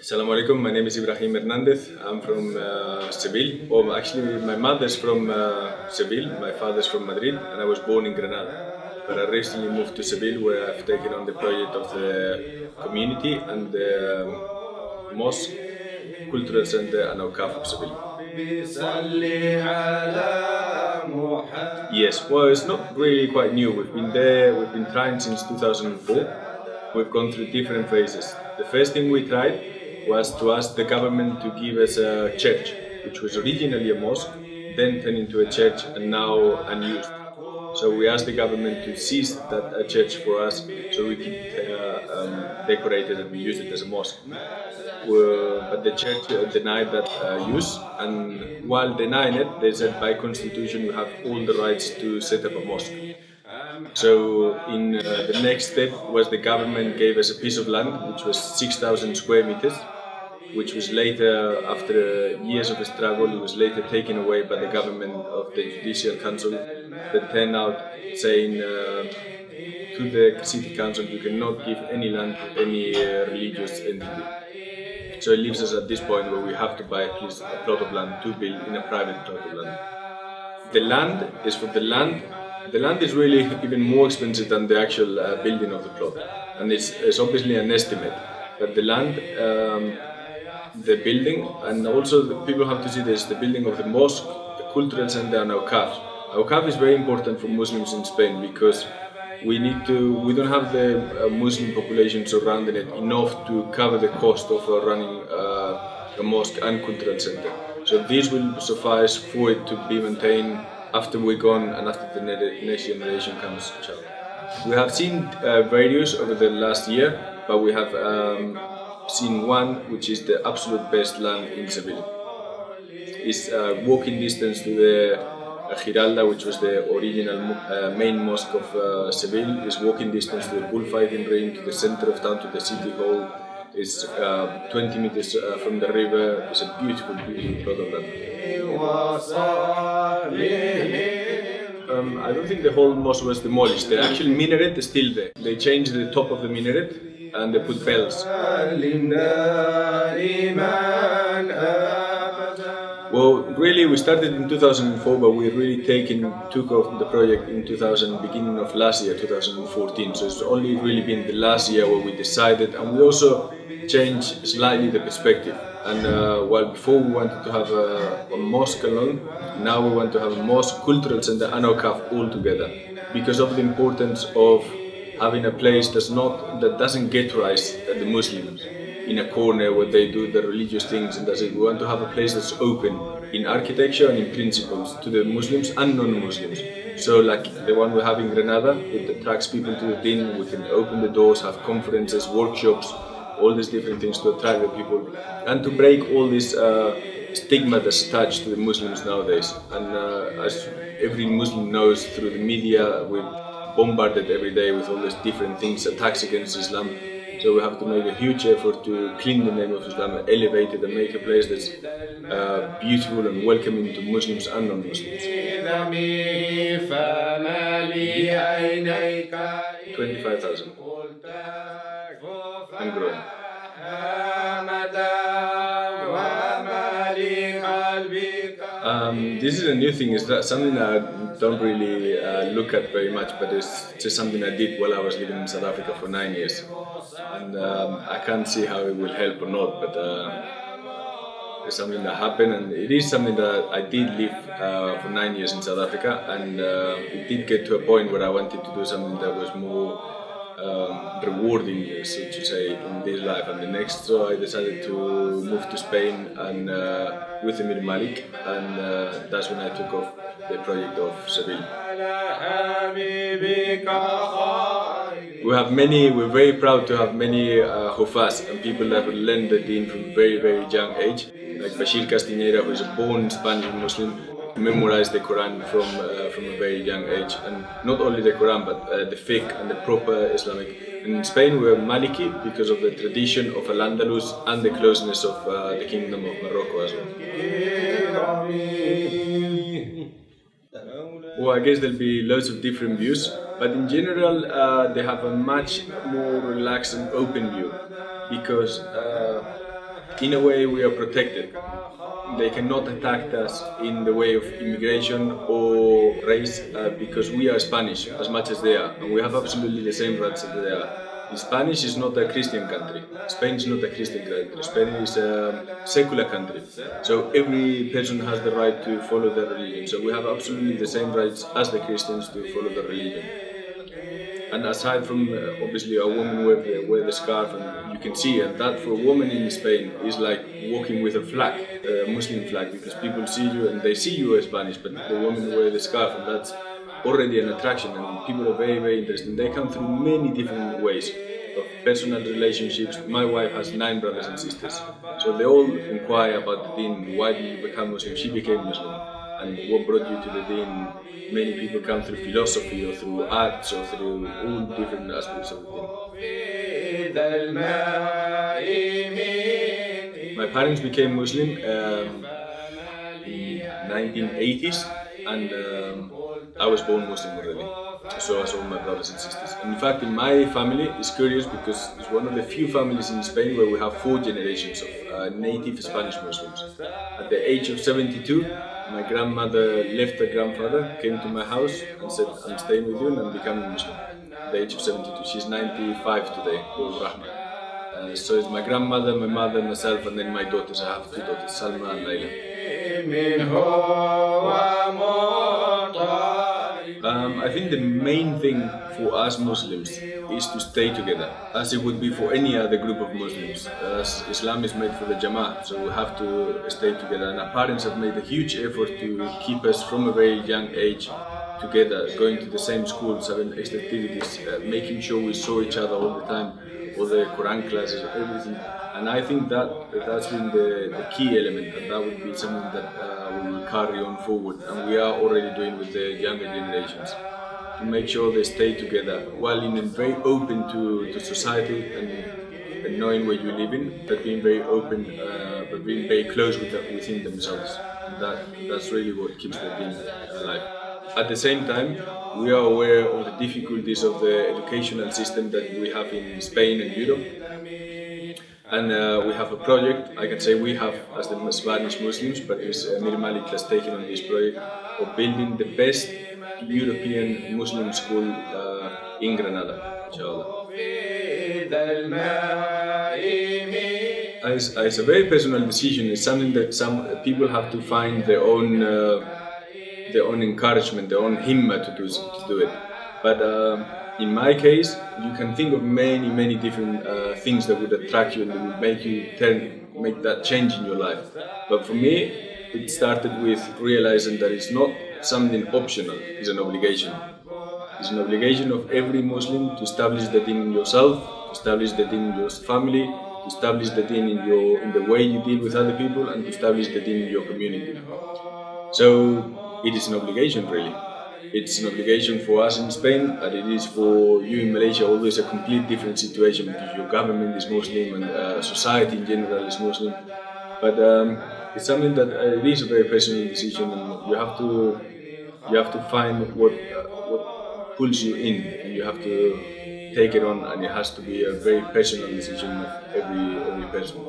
Assalamu alaikum, my name is Ibrahim Hernandez. I'm from Seville. Oh, actually, my mother's from Seville, my father's from Madrid, and I was born in Granada. But I recently moved to Seville, where I've taken on the project of the community and the mosque, cultural center, and Awqaf of Seville. Yes, well, it's not really quite new. We've been there, we've been trying since 2004. We've gone through different phases. The first thing we tried was to ask the government to give us a church, which was originally a mosque, then turned into a church and now unused. So we asked the government to seize that church for us so we could decorate it and use it as a mosque. But the church denied that use, and while denying it, they said by constitution you have all the rights to set up a mosque. So in the next step was the government gave us a piece of land which was 6,000 square meters, which was later, after years of a struggle, it was later taken away by the government of the Judicial Council that turned out saying to the city council, you cannot give any land to any religious entity. So it leaves us at this point where we have to buy at least a plot of land to build in a private plot of land. The land is for the land. The land is really even more expensive than the actual building of the plot, and it's obviously an estimate. But the land, the building, and also the people have to see this: the building of the mosque, the cultural center, and Awqaf. Awqaf is very important for Muslims in Spain because we don't have the Muslim population surrounding it enough to cover the cost of running a mosque and cultural center. So this will suffice for it to be maintained after we're gone and after the next generation comes. We have seen videos over the last year, but we have seen one which is the absolute best land in Seville. It's walking distance to the Giralda, which was the original main mosque of Seville. It's walking distance to the bullfighting ring, to the center of town, to the city hall. It's 20 meters from the river. It's a beautiful, beautiful plot of land. I don't think the whole mosque was demolished. The actual minaret is still there. They changed the top of the minaret and they put bells. Well, really, we started in 2004, but we really took off the project in beginning of last year, 2014. So it's only really been the last year where we decided, and we also changed slightly the perspective. And while before we wanted to have a mosque alone, now we want to have a mosque, cultural center, and Awqaf all together, because of the importance of having a place that doesn't ghettoize the Muslims in a corner where they do the religious things, and that's it. We want to have a place that's open in architecture and in principles to the Muslims and non-Muslims. So like the one we have in Granada, it attracts people to the deen. We can open the doors, have conferences, workshops, all these different things to attract the people and to break all this stigma that's attached to the Muslims nowadays. And as every Muslim knows through the media, we're bombarded every day with all these different things, attacks against Islam. So we have to make a huge effort to clean the name of Islam, elevate it, and make a place that's beautiful and welcoming to Muslims and non-Muslims. 25,000. And growing. This is a new thing. It's something that I don't really look at very much, but it's just something I did while I was living in South Africa for 9 years. And I can't see how it will help or not, but it's something that happened, and it is something that I did live for 9 years in South Africa, and it did get to a point where I wanted to do something that was more rewarding, so to say, in this life and the next. So I decided to move to Spain and with Emir Malik, and that's when I took off the project of Seville. We're very proud to have many hufas and people that learn the deen from very, very young age, like Bashir Castiñeira, who is a born Spanish Muslim, memorized the Quran from a very young age, and not only the Quran but the fiqh and the proper Islamic. In Spain we're Maliki because of the tradition of Al-Andalus and the closeness of the Kingdom of Morocco as well. Well, I guess there'll be lots of different views, but in general they have a much more relaxed and open view because in a way we are protected. They cannot attack us in the way of immigration or race because we are Spanish as much as they are, and we have absolutely the same rights as they are. Spanish is not a Christian country. Spain is not a Christian country. Spain is a secular country. So every person has the right to follow their religion. So we have absolutely the same rights as the Christians to follow their religion. And aside from obviously a woman wear the scarf, and you can see, and that for a woman in Spain is like walking with a flag, a Muslim flag, because people see you and they see you as Spanish, but the woman wear the scarf, and that's already an attraction, and people are very, very interested. They come through many different ways of personal relationships. My wife has 9 brothers and sisters, so they all inquire about the deen. Why did you become Muslim? She became Muslim. And what brought you to the deen? Many people come through philosophy or through arts or through all different aspects of the deen. My parents became Muslim in 1980s, and I was born Muslim already. So as all my brothers and sisters. And in fact, in my family, it's curious because it's one of the few families in Spain where we have 4 generations of native Spanish Muslims. At the age of 72, my grandmother left her grandfather, came to my house and said, I'm staying with you and I'm becoming Muslim. At the age of 72. She's 95 today, Rahma. So it's my grandmother, my mother, myself, and then my daughters. I have 2 daughters, Salma and Layla. I think the main thing for us Muslims is to stay together, as it would be for any other group of Muslims. As Islam is made for the Jama'ah, so we have to stay together. And our parents have made a huge effort to keep us from a very young age together, going to the same schools, having extra activities, making sure we saw each other all the time, all the Quran classes, everything. And I think that's been the key element, and that would be something that we will carry on forward, and we are already doing with the younger generations, to make sure they stay together while being very open to society and knowing where you live in, but being very open, but being very close within themselves. That's really what keeps the deen alive. At the same time, we are aware of the difficulties of the educational system that we have in Spain and Europe. And we have a project, I can say we have as the Spanish Muslims, but it's Mir Malik has taken on this project of building the best European Muslim school in Granada, inshallah. It's a very personal decision. It's something that some people have to find their own encouragement, their own himma to do it. But in my case, you can think of many different things that would attract you and that would make you make that change in your life. But for me, it started with realizing that it's not something optional, it's an obligation. It's an obligation of every Muslim to establish the deen in yourself, to establish the deen in your family, to establish the deen in the way you deal with other people, and to establish the deen in your community. So it is an obligation, really. It's an obligation for us in Spain, and it is for you in Malaysia. Always a complete different situation because your government is Muslim and society in general is Muslim. But it's something that it is a very personal decision, and you have to find what pulls you in, and you have to take it on, and it has to be a very personal decision of every person.